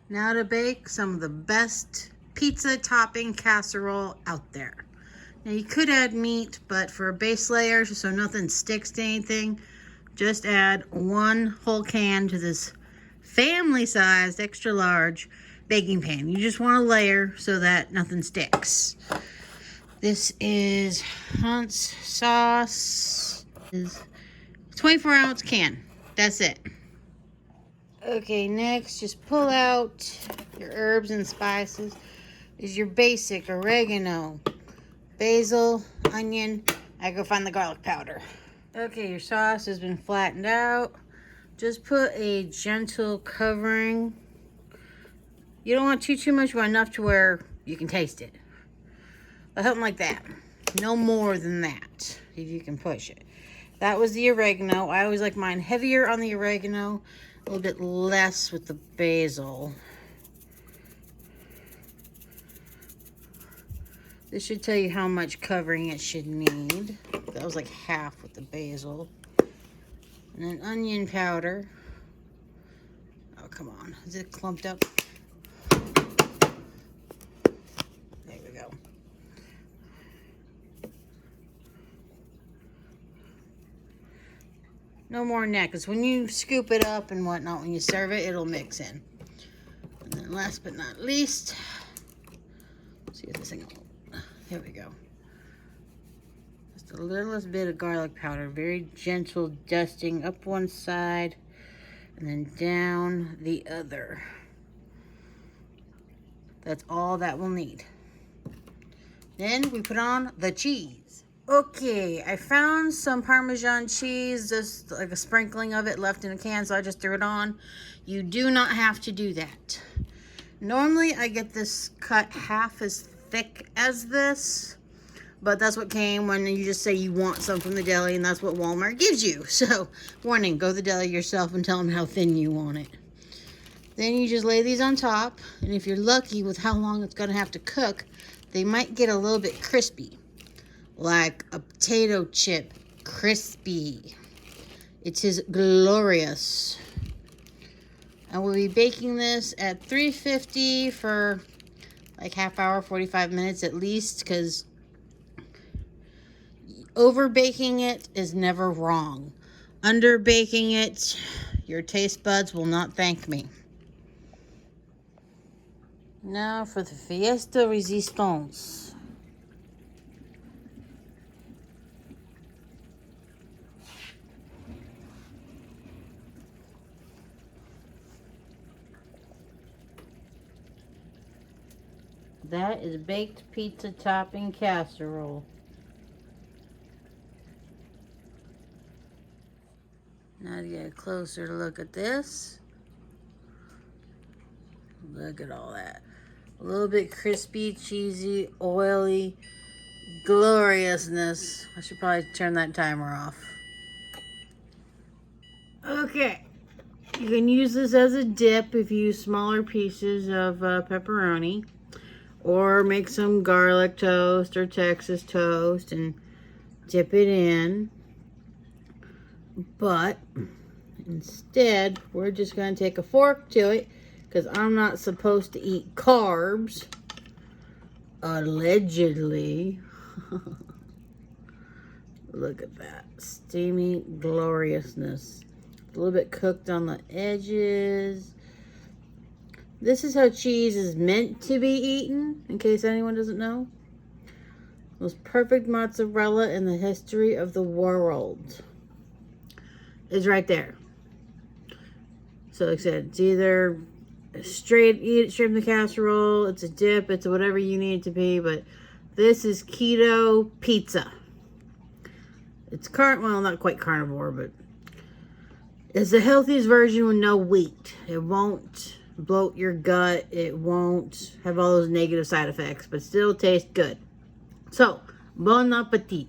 Now to bake some of the best pizza topping casserole out there. Now you could add meat, but for a base layer, so nothing sticks to anything, just add 1 whole can to this family-sized, extra large baking pan. You just want a layer so that nothing sticks. This is Hunt's sauce. Is 24-ounce can. That's it. Okay, next, just pull out your herbs and spices. This is your basic oregano, basil, onion. I go find the garlic powder. Okay, your sauce has been flattened out. Just put a gentle covering. You don't want too much, but enough to where you can taste it. But something like that. No more than that, if you can push it. That was the oregano. I always like mine heavier on the oregano, a little bit less with the basil. This should tell you how much covering it should need. That was like half with the basil. And then onion powder. Oh, come on. Is it clumped up? There we go. No more than that, because when you scoop it up and whatnot, when you serve it, it'll mix in. And then last but not least, let's see if this thing will, here we go. Just the littlest bit of garlic powder, very gentle dusting up one side and then down the other. That's all that we'll need. Then we put on the cheese. Okay, I found some Parmesan cheese, just like a sprinkling of it left in a can, so I just threw it on. You do not have to do that. Normally, I get this cut half as thick as this, but that's what came when you just say you want some from the deli, and that's what Walmart gives you. So, warning, go to the deli yourself and tell them how thin you want it. Then you just lay these on top, and if you're lucky with how long it's going to have to cook, they might get a little bit crispy. Like a potato chip crispy. It is glorious. And we'll be baking this at 350 for like half hour, 45 minutes at least, because over baking it is never wrong. Under baking it, your taste buds will not thank me. Now for the Fiesta Resistance. That is baked pizza topping casserole. Now to get a closer look at this. Look at all that. A little bit crispy, cheesy, oily, gloriousness. I should probably turn that timer off. Okay. You can use this as a dip if you use smaller pieces of pepperoni. Or make some garlic toast or Texas toast and dip it in. But instead, we're just going to take a fork to it because I'm not supposed to eat carbs. Allegedly. Look at that. Steamy gloriousness. A little bit cooked on the edges. This is how cheese is meant to be eaten, in case anyone doesn't know. Most perfect mozzarella in the history of the world is right there. So like I said, it's either straight, eat it straight from the casserole, it's a dip, it's whatever you need it to be, but this is keto pizza. It's well, not quite carnivore, but it's the healthiest version with no wheat. It won't bloat your gut. It won't have all those negative side effects, but still tastes good. So, bon appetit.